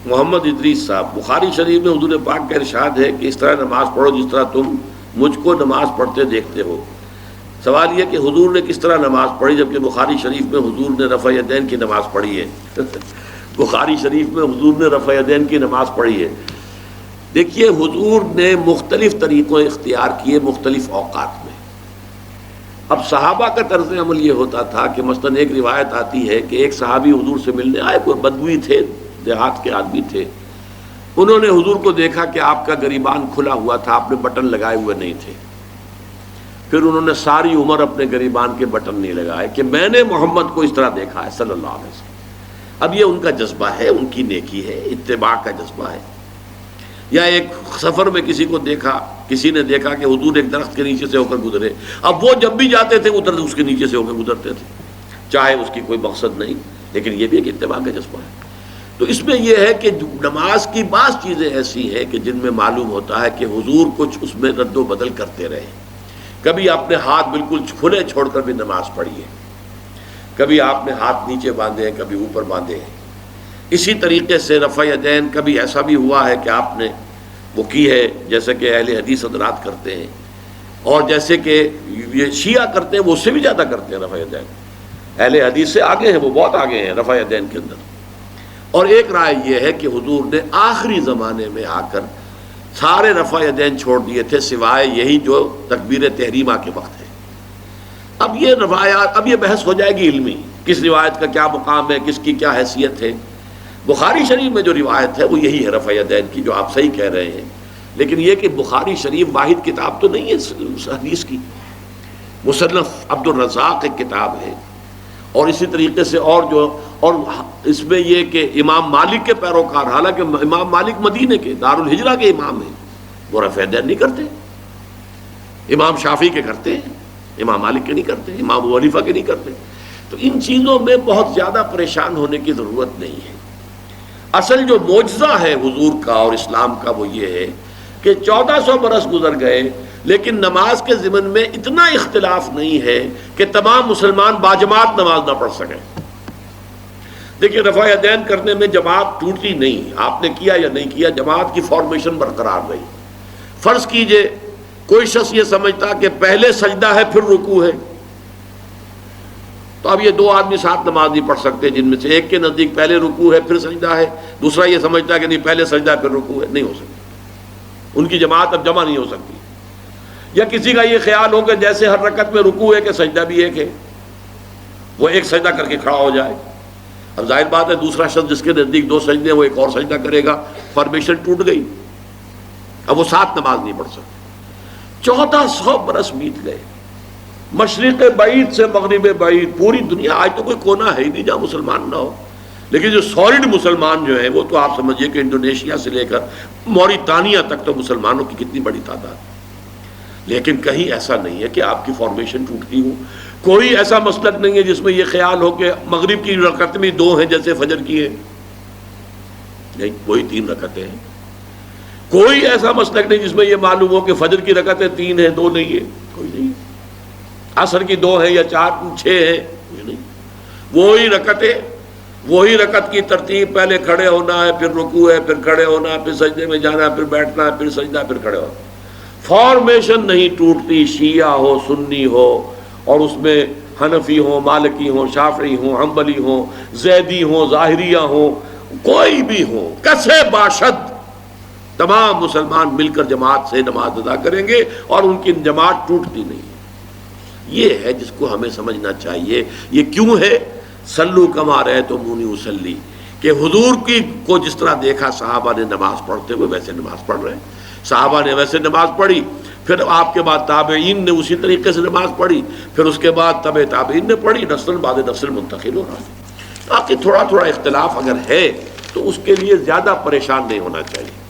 محمد ادریس صاحب، بخاری شریف میں حضور پاک کا ارشاد ہے کہ اس طرح نماز پڑھو جس طرح تم مجھ کو نماز پڑھتے دیکھتے ہو۔ سوال یہ کہ حضور نے کس طرح نماز پڑھی، جبکہ بخاری شریف میں حضور نے رفع یدین کی نماز پڑھی ہے بخاری شریف میں حضور نے رفع یدین کی نماز پڑھی ہے۔ دیکھیے حضور نے مختلف طریقوں اختیار کیے مختلف اوقات میں۔ اب صحابہ کا طرز عمل یہ ہوتا تھا کہ مثلاً ایک روایت آتی ہے کہ ایک صحابی حضور سے ملنے آئے، کوئی بدوی تھے، دیہات کے آدمی تھے، انہوں نے حضور کو دیکھا کہ آپ کا گریبان کھلا ہوا تھا، آپ نے بٹن لگائے ہوئے نہیں تھے۔ پھر انہوں نے ساری عمر اپنے گریبان کے بٹن نہیں لگائے کہ میں نے محمد کو اس طرح دیکھا ہے صلی اللہ علیہ وسلم۔ اب یہ ان کا جذبہ ہے، ان کی نیکی ہے، اتباع کا جذبہ ہے۔ یا ایک سفر میں کسی کو دیکھا، کسی نے دیکھا کہ حضور ایک درخت کے نیچے سے ہو کر گزرے، اب وہ جب بھی جاتے تھے ادھر اس کے نیچے سے ہو کر گزرتے تھے، چاہے اس کی کوئی مقصد نہیں، لیکن یہ بھی ایک اتباع کا جذبہ ہے۔ تو اس میں یہ ہے کہ نماز کی بعض چیزیں ایسی ہیں کہ جن میں معلوم ہوتا ہے کہ حضور کچھ اس میں رد و بدل کرتے رہے۔ کبھی آپ نے ہاتھ بالکل کھلے چھوڑ کر بھی نماز پڑھی ہے، کبھی آپ نے ہاتھ نیچے باندھے ہیں، کبھی اوپر باندھے ہیں۔ اسی طریقے سے رفع یدین کبھی ایسا بھی ہوا ہے کہ آپ نے وہ کی ہے جیسے کہ اہل حدیث حضرات کرتے ہیں، اور جیسے کہ یہ شیعہ کرتے ہیں وہ اس سے بھی زیادہ کرتے ہیں رفع یدین۔ اہل حدیث سے آگے ہیں، وہ بہت آگے ہیں رفع یدین کے اندر۔ اور ایک رائے یہ ہے کہ حضور نے آخری زمانے میں آ کر سارے رفع یدین چھوڑ دیے تھے سوائے یہی جو تکبیر تحریمہ کے وقت ہے۔ اب یہ روایات، اب یہ بحث ہو جائے گی علمی، کس روایت کا کیا مقام ہے، کس کی کیا حیثیت ہے۔ بخاری شریف میں جو روایت ہے وہ یہی ہے رفع یدین کی، جو آپ صحیح کہہ رہے ہیں، لیکن یہ کہ بخاری شریف واحد کتاب تو نہیں ہے حدیث کی، مصنف عبد الرزاق ایک کتاب ہے، اور اسی طریقے سے اور اس میں یہ کہ امام مالک کے پیروکار، حالانکہ امام مالک مدینے کے دارالہجرہ کے امام ہیں، وہ رفع یدین نہیں کرتے۔ امام شافعی کے کرتے ہیں، امام مالک کے نہیں کرتے، امام ابو حنیفہ کے نہیں کرتے۔ تو ان چیزوں میں بہت زیادہ پریشان ہونے کی ضرورت نہیں ہے۔ اصل جو معجزہ ہے حضور کا اور اسلام کا وہ یہ ہے کہ 1400 برس گزر گئے لیکن نماز کے ضمن میں اتنا اختلاف نہیں ہے کہ تمام مسلمان باجماعت نماز نہ پڑھ سکیں۔ دیکھیے رفع یدین کرنے میں جماعت ٹوٹی نہیں، آپ نے کیا یا نہیں کیا، جماعت کی فارمیشن برقرار رہی۔ فرض کیجئے کوئی شخص یہ سمجھتا کہ پہلے سجدہ ہے پھر رکوع ہے، تو اب یہ دو آدمی ساتھ نماز نہیں پڑھ سکتے، جن میں سے ایک کے نزدیک پہلے رکوع ہے پھر سجدہ ہے، دوسرا یہ سمجھتا ہے کہ نہیں پہلے سجدہ ہے پھر رکوع ہے، نہیں ہو سکتی، ان کی جماعت اب جمع نہیں ہو سکتی۔ یا کسی کا یہ خیال ہو کہ جیسے ہر رکعت میں رکوع ہے کہ سجدہ بھی ایک ہے، وہ ایک سجدہ کر کے کھڑا ہو جائے۔ اب ظاہر بات ہے دوسرا شخص جس کے نزدیک دو سجدے ہیں وہ ایک اور سجدہ کرے گا، فارمیشن ٹوٹ گئی، اب وہ ساتھ نماز نہیں پڑھ سکتے۔ 1400 برس بیت گئے، مشرق بعید سے مغرب بعید، پوری دنیا، آج تو کوئی کونا ہے ہی نہیں جہاں مسلمان نہ ہو، لیکن جو سالڈ مسلمان جو ہیں وہ تو آپ سمجھیے کہ انڈونیشیا سے لے کر موریتانیہ تک تو مسلمانوں کی کتنی بڑی تعداد۔ لیکن کہیں ایسا نہیں ہے کہ آپ کی فارمیشن ٹوٹتی ہو، کوئی ایسا مسلک نہیں ہے جس میں یہ خیال ہو کہ مغرب کی رکعتیں بھی دو ہیں جیسے فجر کی ہے، نہیں، وہی 3 رکعتیں ہیں۔ کوئی ایسا مسلک نہیں جس میں یہ معلوم ہو کہ فجر کی رکعتیں 3 ہیں 2 نہیں ہے، کوئی نہیں۔ عصر کی 2 ہیں یا 4 6 ہیں، کوئی نہیں۔ وہی رکعت کی ترتیب، پہلے کھڑے ہونا ہے پھر رکوع ہے پھر کھڑے ہونا ہے پھر سجدے میں جانا ہے پھر بیٹھنا ہے پھر سجدہ پھر کھڑے ہونا۔ فارمیشن نہیں ٹوٹتی، شیعہ ہو سنی ہو، اور اس میں حنفی ہوں مالکی ہوں شافعی ہوں حنبلی ہوں زیدی ہوں ظاہریہ ہوں، کوئی بھی ہو، کسے باشد، تمام مسلمان مل کر جماعت سے نماز ادا کریں گے اور ان کی جماعت ٹوٹتی نہیں۔ یہ ہے جس کو ہمیں سمجھنا چاہیے۔ یہ کیوں ہے؟ صلو کما رأیتمونی اصلی، کہ حضور کو جس طرح دیکھا صحابہ نے نماز پڑھتے ہوئے ویسے نماز پڑھ رہے ہیں، صحابہ نے ویسے نماز پڑھی، پھر آپ کے بعد تابعین نے اسی طریقے سے نماز پڑھی، پھر اس کے بعد تبع تابعین نے پڑھی، نسل بعد نسل منتقل ہو رہا ہے۔ باقی تھوڑا تھوڑا اختلاف اگر ہے تو اس کے لیے زیادہ پریشان نہیں ہونا چاہیے۔